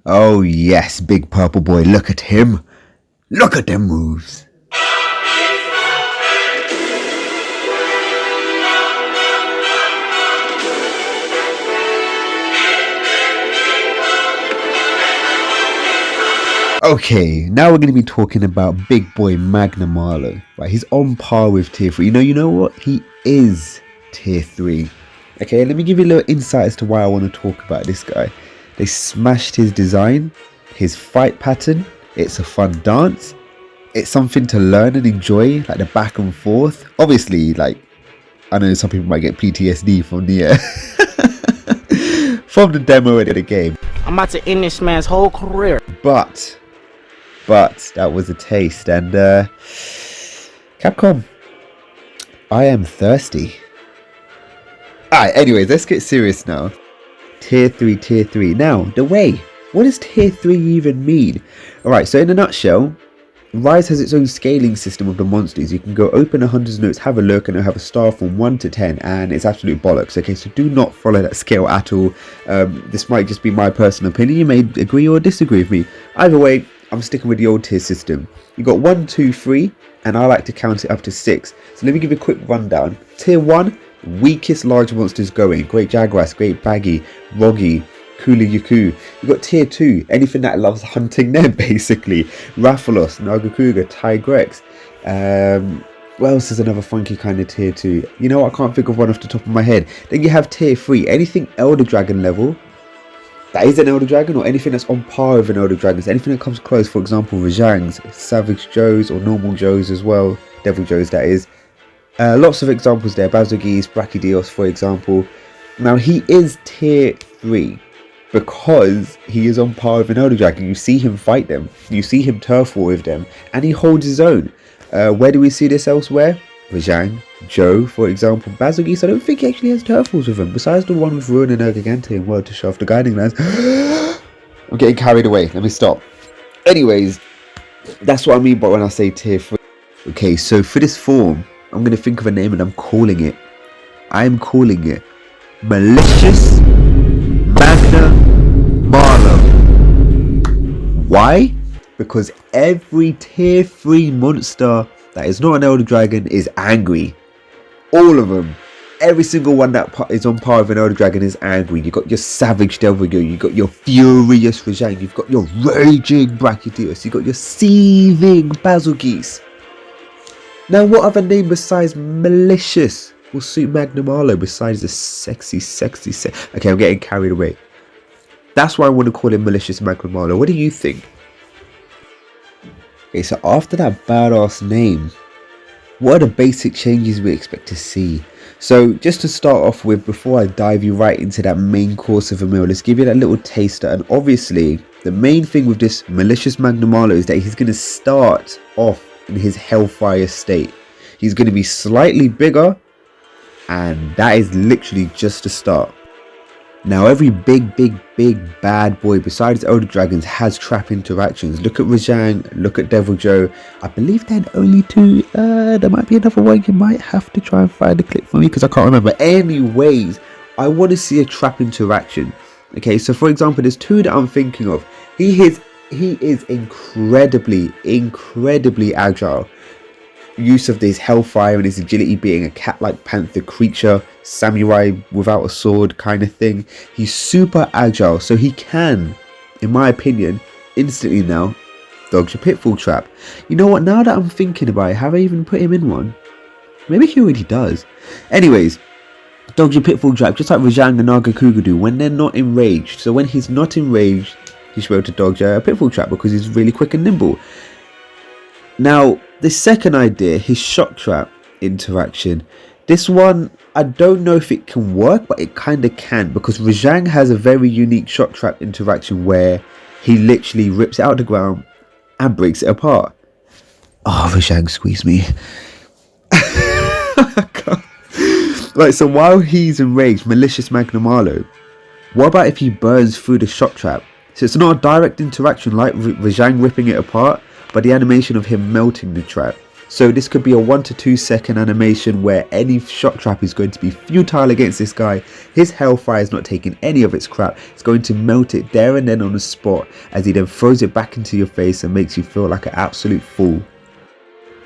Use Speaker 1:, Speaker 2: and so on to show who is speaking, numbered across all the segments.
Speaker 1: Oh yes, big purple boy, look at him. Look at them moves. Okay, now we're going to be talking about big boy Magnamalo. Right, he's on par with tier 3. You know what? He is tier 3. Okay, let me give you a little insight as to why I want to talk about this guy. They smashed his design, his fight pattern. It's a fun dance. It's something to learn and enjoy, like the back and forth. Obviously, like, I know some people might get PTSD from the from the demo of the game.
Speaker 2: I'm about to end this man's whole career.
Speaker 1: But that was a taste, and Capcom, I am thirsty. Alright, anyways, let's get serious now. Tier 3. Now, the way. What does tier 3 even mean? Alright, so in a nutshell, Rise has its own scaling system of the monsters. You can go open 100 notes, have a look, and it'll have a star from 1 to 10, and it's absolute bollocks. Okay, so do not follow that scale at all. This might just be my personal opinion. You may agree or disagree with me. Either way, I'm sticking with the old tier system. You got 1, 2, 3, and I like to count it up to 6. So let me give you a quick rundown. Tier 1, weakest large monsters going. Great Jaguars, Great Baggy, Roggy, Kula Yaku. You got tier 2, anything that loves hunting them basically. Rathalos, Nagakuga, Tigrex. What else is another funky kind of tier 2? You know, I can't think of one off the top of my head. Then you have tier 3, anything Elder Dragon level. That is an Elder Dragon, or anything that's on par with an Elder Dragon. So anything that comes close, for example, Rajang's, Savage Joes, or normal Joes as well. Devil Joes, that is. Lots of examples there. Bazogis, Brachydios, for example. Now, he is tier 3 because he is on par with an Elder Dragon. You see him fight them. You see him turf war with them. And he holds his own. Where do we see this elsewhere? Rajang, Joe, for example. Bazogis, I don't think he actually has turf wars with him. Besides the one with Ruin and Ergigante and World to show off the guiding lands. I'm getting carried away. Let me stop. Anyways, that's what I mean by when I say tier 3. Okay, so for this form, I'm going to think of a name and I'm calling it Malicious Magnamalo. Why? Because every tier 3 monster that is not an Elder Dragon is angry. All of them. Every single one that is on par with an Elder Dragon is angry. You got your Savage Devil, you got your Furious Rajang, you've got your Raging Brachydios, you got your Seething Bazogis. Now, what other name besides Malicious will suit Magnamalo besides the sexy? Okay, I'm getting carried away. That's why I want to call him Malicious Magnamalo. What do you think? Okay, so after that badass name, what are the basic changes we expect to see? So just to start off with, before I dive you right into that main course of a meal, let's give you that little taster. And obviously, the main thing with this Malicious Magnamalo is that he's going to start off in his Hellfire state. He's going to be slightly bigger, and that is literally just the start. Now, every big bad boy besides Elder Dragons has trap interactions. Look at Rajang, look at Devil Joe. I believe they're only 2. There might be another one. You might have to try and find the clip for me because I can't remember. Anyways, I want to see a trap interaction. Okay, so for example, there's 2 that I'm thinking of. He is incredibly agile. Use of this Hellfire and his agility, being a cat-like panther creature, samurai without a sword kind of thing. He's super agile, so he can, in my opinion, instantly now dodge a pitfall trap. You know what, now that I'm thinking about it, have I even put him in one? Maybe he already does. Anyways, dodge a pitfall trap, just like Rajang and Nagakuga do when they're not enraged. So when he's not enraged, he should be able to dodge a pitfall trap because he's really quick and nimble. Now, the second idea, his shock trap interaction. This one, I don't know if it can work, but it kind of can, because Rajang has a very unique shock trap interaction where he literally rips it out of the ground and breaks it apart. Oh, Rajang, squeeze me. Right, so while he's enraged, Malicious Magnamalo, what about if he burns through the shock trap? So it's not a direct interaction like Rajang ripping it apart, but the animation of him melting the trap. So this could be a 1 to 2 second animation where any shock trap is going to be futile against this guy. His hellfire is not taking any of its crap. It's going to melt it there and then on the spot as he then throws it back into your face and makes you feel like an absolute fool.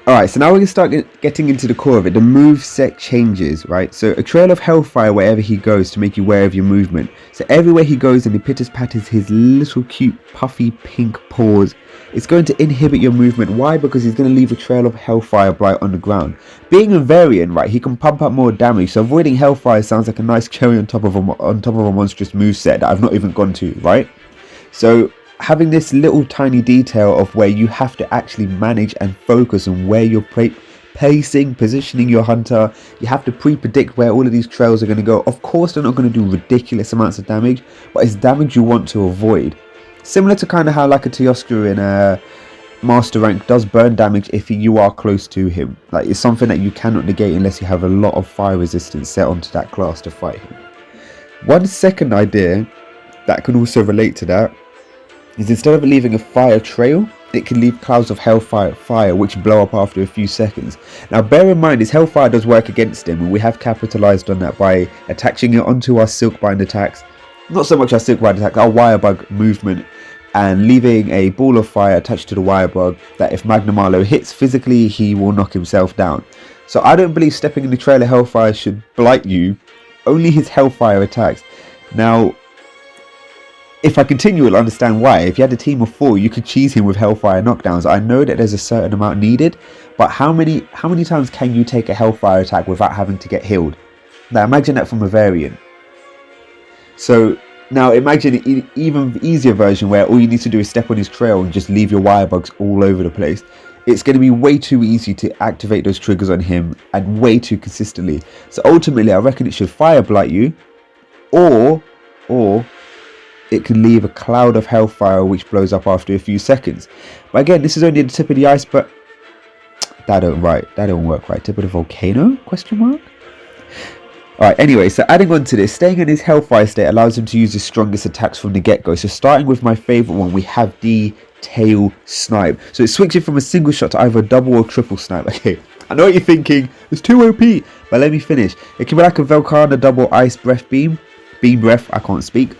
Speaker 1: Alright, so now we're going to start getting into the core of it. The move set changes, right? So a trail of hellfire wherever he goes to make you aware of your movement. So everywhere he goes and he pitters patters his little cute puffy pink paws, it's going to inhibit your movement. Why? Because he's going to leave a trail of hellfire blight on the ground. Being a variant, right, he can pump up more damage. So avoiding hellfire sounds like a nice cherry on top of a monstrous moveset that I've not even gone to, right? So having this little tiny detail of where you have to actually manage and focus on where you're pacing, positioning your hunter. You have to pre-predict where all of these trails are going to go. Of course, they're not going to do ridiculous amounts of damage, but it's damage you want to avoid. Similar to kind of how like a Teostra in a master rank does burn damage if you are close to him. Like, it's something that you cannot negate unless you have a lot of fire resistance set onto that class to fight him. One second idea that can also relate to that is instead of leaving a fire trail, it can leave clouds of hellfire which blow up after a few seconds. Now bear in mind, his hellfire does work against him, and we have capitalized on that by attaching it onto our silkbind attacks. Not so much our silkbind attacks, our wirebug movement, and leaving a ball of fire attached to the wirebug that if Magnamalo hits physically, he will knock himself down. So I don't believe stepping in the trail of hellfire should blight you, only his hellfire attacks. Now, if I continue, you'll understand why. If you had a team of 4, you could cheese him with hellfire knockdowns. I know that there's a certain amount needed, but how many times can you take a hellfire attack without having to get healed? Now imagine that from a variant. So now imagine an even easier version where all you need to do is step on his trail and just leave your wirebugs all over the place. It's going to be way too easy to activate those triggers on him and way too consistently. So ultimately, I reckon it should fire blight you, or it can leave a cloud of hellfire which blows up after a few seconds. But again, this is only the tip of the iceberg. That don't work right. Tip of the volcano? Question mark. Alright, anyway, so adding on to this, staying in his hellfire state allows him to use his strongest attacks from the get-go. So starting with my favourite one, we have the tail snipe. So it's switching from a single shot to either a double or triple snipe. Okay, I know what you're thinking, it's too OP, but let me finish. It can be like a Velkhana double ice breath beam breath, I can't speak,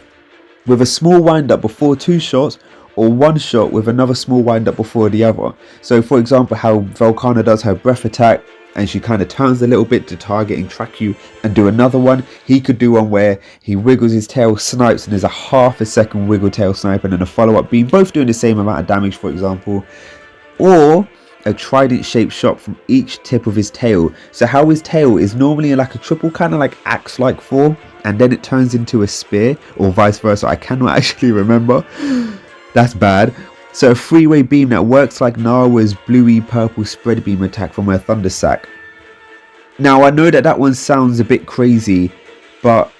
Speaker 1: with a small wind up before 2 shots, or 1 shot with another small wind up before the other. So for example, how Velkhana does her breath attack and she kind of turns a little bit to target and track you and do another one, he could do one where he wiggles his tail, snipes, and there's a half a second wiggle tail snipe and then a follow-up beam, both doing the same amount of damage, for example. Or a trident shaped shot from each tip of his tail. So how his tail is normally like a triple kind of like axe like form, and then it turns into a spear, or vice versa. I cannot actually remember. That's bad. So a 3-way beam that works like Narwa's bluey purple spread beam attack from her thunder sack. Now I know that one sounds a bit crazy, but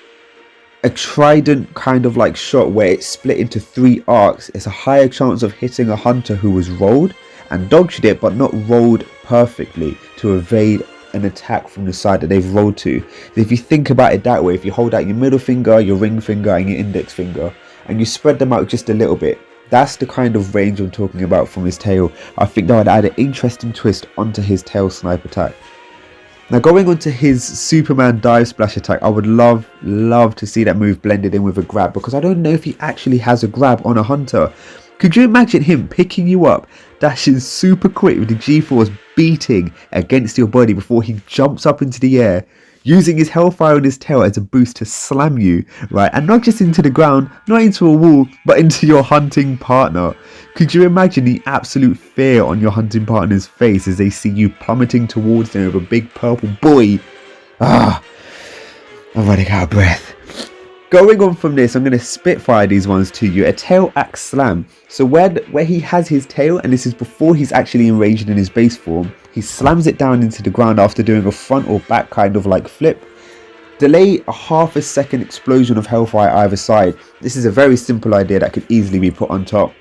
Speaker 1: a trident kind of like shot where it's split into 3 arcs is a higher chance of hitting a hunter who was rolled and dodged it but not rolled perfectly to evade an attack from the side that they've rolled to. So if you think about it that way, if you hold out your middle finger, your ring finger and your index finger and you spread them out just a little bit, that's the kind of range I'm talking about from his tail. I think that would add an interesting twist onto his tail snipe attack. Now going on to his Superman dive splash attack, I would love to see that move blended in with a grab, because I don't know if he actually has a grab on a hunter. Could you imagine him picking you up, dashing super quick with the G-force beating against your body before he jumps up into the air, using his hellfire on his tail as a boost to slam you, right? And not just into the ground, not into a wall, but into your hunting partner. Could you imagine the absolute fear on your hunting partner's face as they see you plummeting towards them with a big purple boy? I'm running out of breath. Going on from this, I'm going to spitfire these ones to you. A tail axe slam. So where he has his tail, and this is before he's actually enraged in his base form, he slams it down into the ground after doing a front or back kind of like flip. Delay a half a second explosion of hellfire either side. This is a very simple idea that could easily be put on top.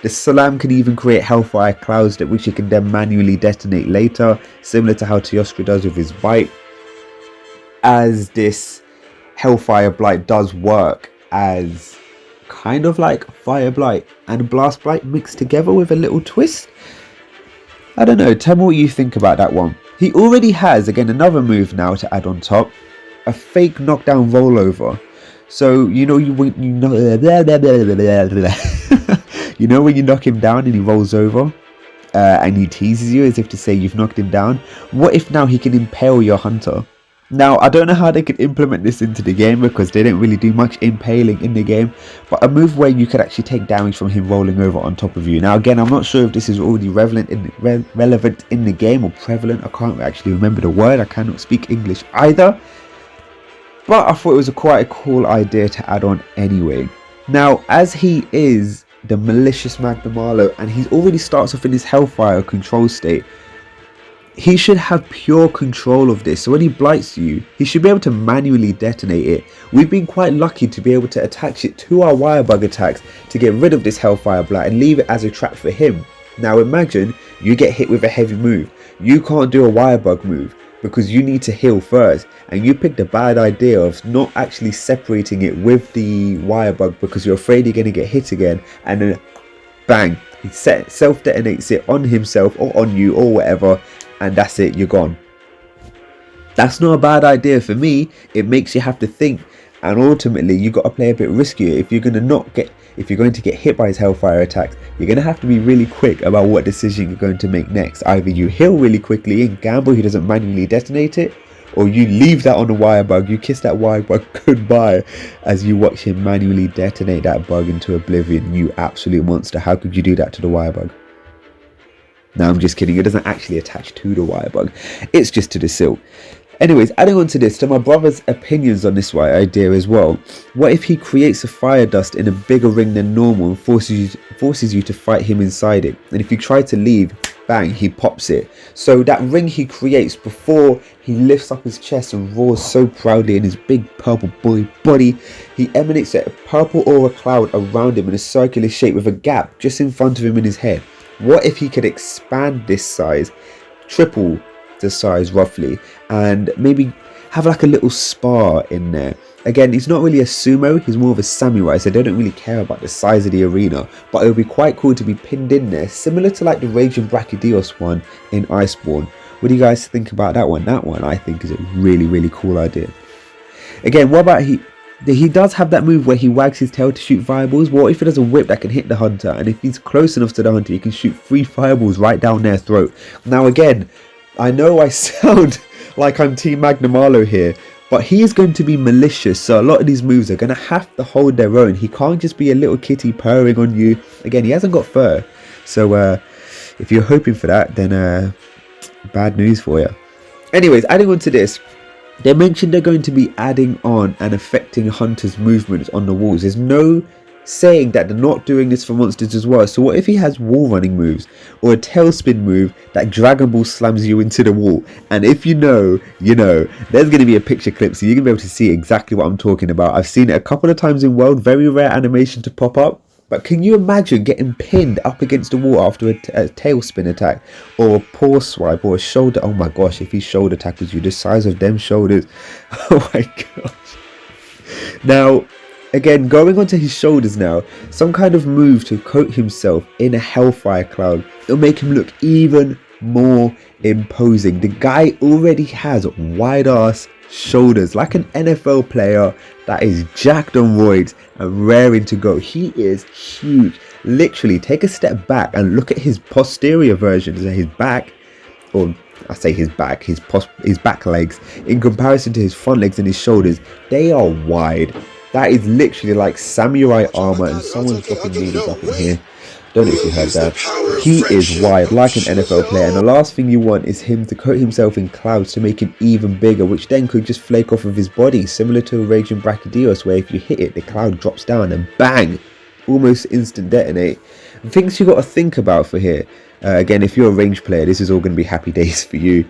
Speaker 1: The slam can even create hellfire clouds that which you can then manually detonate later, similar to how Teostra does with his bite. As this hellfire blight does work as kind of like fire blight and blast blight mixed together with a little twist. I don't know, tell me what you think about that one. He already has, again, another move now to add on top, a fake knockdown rollover. So you know you know you know when you knock him down and he rolls over, and he teases you as if to say you've knocked him down. What if now he can impale your hunter? Now I don't know how they could implement this into the game because they didn't really do much impaling in the game, but a move where you could actually take damage from him rolling over on top of you. Now again, I'm not sure if this is already relevant in the game or prevalent. I can't actually remember the word. I cannot speak English either. But I thought it was quite a cool idea to add on anyway. Now, as he is the Malicious Magnamalo and he already starts off in his Hellfire control state, he should have pure control of this. So when he blights you, he should be able to manually detonate it. We've been quite lucky to be able to attach it to our Wirebug attacks to get rid of this Hellfire Blight and leave it as a trap for him. Now imagine you get hit with a heavy move. You can't do a Wirebug move because you need to heal first, and you picked a bad idea of not actually separating it with the Wirebug because you're afraid you're going to get hit again, and then bang, he self detonates it on himself or on you or whatever, and that's it, you're gone. That's not a bad idea for me. It makes you have to think, and ultimately you got to play a bit riskier. If you're going to get hit by his Hellfire attacks, you're going to have to be really quick about what decision you're going to make next. Either you heal really quickly and gamble he doesn't manually detonate it, or you leave that on the Wirebug, you kiss that Wirebug goodbye as you watch him manually detonate that bug into oblivion. You absolute monster. How could you do that to the Wirebug? No, I'm just kidding. It doesn't actually attach to the Wirebug. It's just to the silk. Anyways, adding on to this, to my brother's opinions on this idea as well. What if he creates a fire dust in a bigger ring than normal and forces you to fight him inside it? And if you try to leave, bang, he pops it. So that ring he creates before he lifts up his chest and roars so proudly in his big purple boy body, he emanates a purple aura cloud around him in a circular shape with a gap just in front of him in his head. What if he could expand this size, triple the size roughly, and maybe have like a little spar in there? Again, he's not really a sumo, he's more of a samurai, so they don't really care about the size of the arena, but it would be quite cool to be pinned in there, similar to like the Raging Brachydios one in Iceborne. What do you guys think about that one? That one I think is a really cool idea. Again, what about he does have that move where he wags his tail to shoot fireballs. What if he does a whip that can hit the hunter, and if he's close enough to the hunter, he can shoot 3 fireballs right down their throat? Now again, I know I sound like I'm Team Magnamalo here, but he is going to be malicious, so a lot of these moves are going to have to hold their own. He can't just be a little kitty purring on you. Again, he hasn't got fur, so if you're hoping for that, then bad news for you. Anyways, adding on to this, they mentioned they're going to be adding on and affecting hunters' movements on the walls. There's no saying that they're not doing this for monsters as well. So what if he has wall running moves or a tailspin move that Dragon Ball slams you into the wall? And if you know, there's going to be a picture clip so you're going to be able to see exactly what I'm talking about. I've seen it a couple of times in World, very rare animation to pop up. But can you imagine getting pinned up against the wall after a tailspin attack or a paw swipe or a shoulder? Oh my gosh, if he shoulder tackles you, the size of them shoulders. Oh my gosh. Now, again, going onto his shoulders now, some kind of move to coat himself in a Hellfire cloud. It'll make him look even more imposing. The guy already has wide ass shoulders, like an NFL player that is jacked on roids and raring to go. He is huge. Literally, take a step back and look at his posterior version, so his back, or I say his back, his back legs, in comparison to his front legs and his shoulders. They are wide. That is literally like samurai armor, and someone's dropping needles up in here. Don't know if you heard that. He is wide, like an NFL player, and the last thing you want is him to coat himself in clouds to make him even bigger, which then could just flake off of his body, similar to a Raging Brachydios, where if you hit it, the cloud drops down and bang, almost instant detonate. And things you got to think about for here. Again, if you're a range player, this is all going to be happy days for you.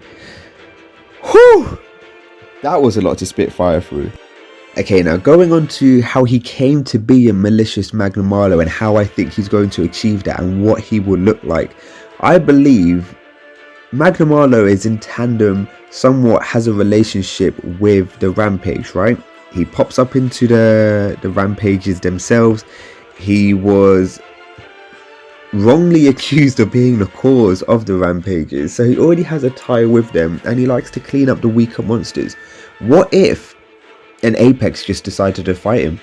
Speaker 1: Whew! That was a lot to spit fire through. Okay, now going on to how he came to be a Malicious Magnamalo and how I think he's going to achieve that and what he will look like. I believe Magnamalo is in tandem, somewhat has a relationship with the Rampage, right? He pops up into the Rampages themselves. He was wrongly accused of being the cause of the rampages, so he already has a tie with them and he likes to clean up the weaker monsters. What if an Apex just decided to fight him?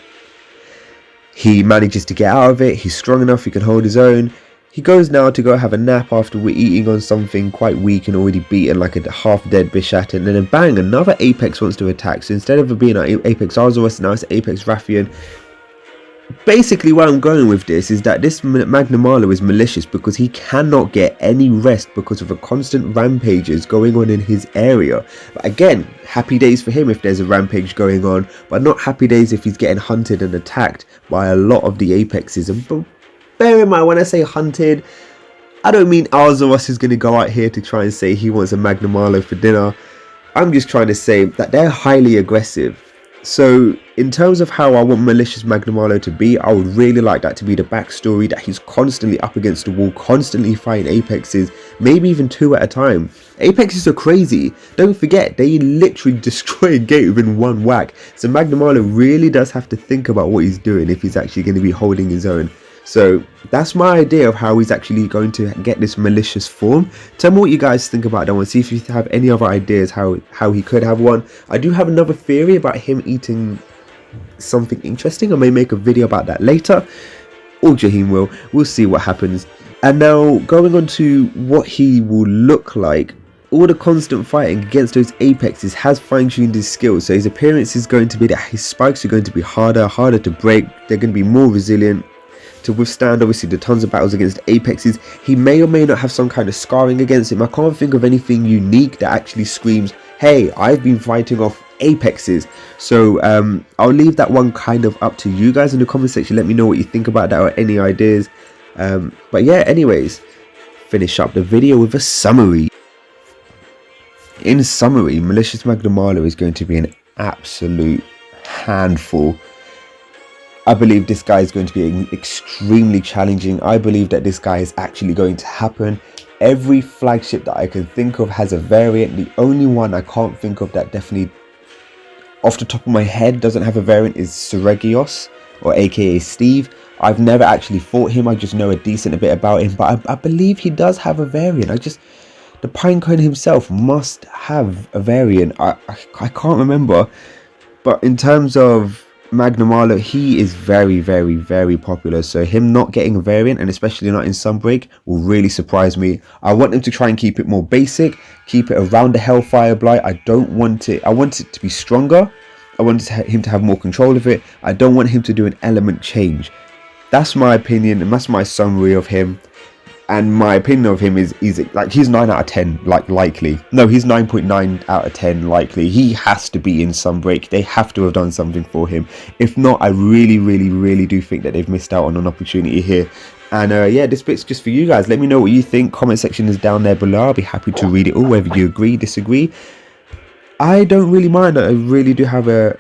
Speaker 1: He manages to get out of it, he's strong enough, he can hold his own. He goes now to go have a nap after we're eating on something quite weak and already beaten, like a half-dead Bishat, and then bang, another Apex wants to attack. So instead of it being an Apex Arzuros, now it's Apex Rathian. Basically, where I'm going with this is that this Magnamalo is malicious because he cannot get any rest because of the constant rampages going on in his area. But again, happy days for him if there's a rampage going on, but not happy days if he's getting hunted and attacked by a lot of the Apexes. And bear in mind, when I say hunted, I don't mean Arzuros is going to go out here to try and say he wants a Magnamalo for dinner. I'm just trying to say that they're highly aggressive. So in terms of how I want Malicious Magnamalo to be, I would really like that to be the backstory, that he's constantly up against the wall, constantly fighting Apexes, maybe even 2 at a time. Apexes are crazy. Don't forget, they literally destroy a gate within 1 whack. So Magnamalo really does have to think about what he's doing if he's actually going to be holding his own. So that's my idea of how he's actually going to get this malicious form. Tell me what you guys think about that one. See if you have any other ideas how he could have one. I do have another theory about him eating something interesting. I may make a video about that later, or Jaheim will. We'll see what happens. And now going on to what he will look like. All the constant fighting against those Apexes has fine-tuned his skills. So his appearance is going to be that his spikes are going to be harder to break. They're going to be more resilient to withstand obviously the tons of battles against Apexes. He may or may not have some kind of scarring against him. I can't think of anything unique that actually screams, hey, I've been fighting off Apexes. So I'll leave that one kind of up to you guys in the comment section. Let me know what you think about that or any ideas. But yeah, anyways, finish up the video with a summary. In summary, Malicious Magnamalo is going to be an absolute handful. I believe this guy is going to be extremely challenging. I believe that this guy is actually going to happen. Every flagship that I can think of has a variant. The only one I can't think of that definitely off the top of my head doesn't have a variant is Seregios, or aka Steve. I've never actually fought him. I just know a decent bit about him, but I believe he does have a variant. The Pinecone himself must have a variant. I can't remember, but in terms of Magnamalo, he is very, very, very popular. So him not getting a variant, and especially not in Sunbreak, will really surprise me. I want him to try and keep it more basic, keep it around the Hellfire Blight. I want it to be stronger. I want him to have more control of it. I don't want him to do an element change. That's my opinion, and that's my summary of him. And my opinion of him is like he's 9 out of 10, like likely. No, he's 9.9 out of 10 likely. He has to be in Sunbreak. They have to have done something for him. If not, I really, really, really do think that they've missed out on an opportunity here. And yeah, this bit's just for you guys. Let me know what you think. Comment section is down there below. I'll be happy to read it all, whether you agree, disagree. I don't really mind. I really do have a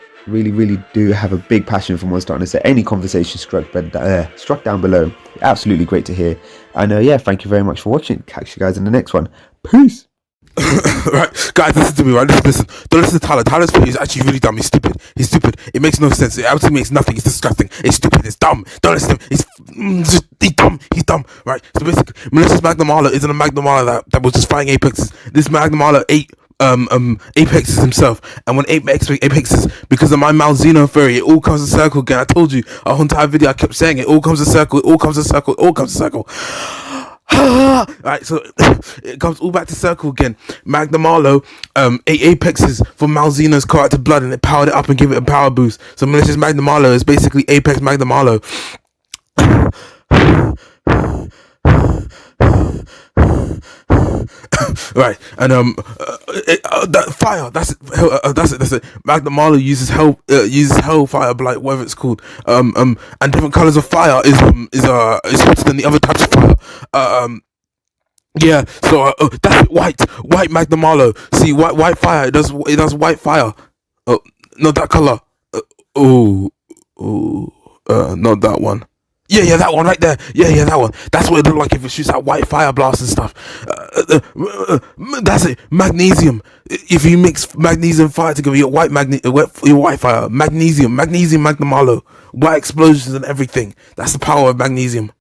Speaker 1: big passion for Monster Hunter. So any conversation struck down below, absolutely great to hear. And yeah, thank you very much for watching. Catch you guys in the next one. Peace.
Speaker 3: Right, guys, listen to me, right? Listen. Don't listen to Tyler. Tyler's video is actually really dumb. He's stupid. It makes no sense. It absolutely makes nothing. It's disgusting. It's stupid. It's dumb. Don't listen to him. He's dumb. Right. So basically, Malicious Magnamalo isn't a Magnamalo that was just fighting Apexes. This Magnamalo ate Apexes himself, and when Apexes, because of my Malzeno theory, it all comes in circle again. I told you a whole entire video, I kept saying it all comes in circle, it all comes in circle, it all comes in circle. Alright, so it comes all back to circle again. Magnamalo ate Apexes from Malzeno's corrupted blood, and it powered it up and gave it a power boost. So Malicious Magnamalo is basically Apex Magnamalo. Right, and that fire, that's it. Magnamalo uses hellfire blight, whatever it's called, and different colors of fire is hotter than the other types of fire. Yeah, so that's white Magnamalo. See, white fire, it does white fire. Oh, not that color. Not that one. Yeah, that one right there. Yeah, that one. That's what it looked like if it shoots out white fire blasts and stuff. That's it. Magnesium. If you mix magnesium fire together, your white fire. Magnesium Magnamalo. White explosions and everything. That's the power of magnesium.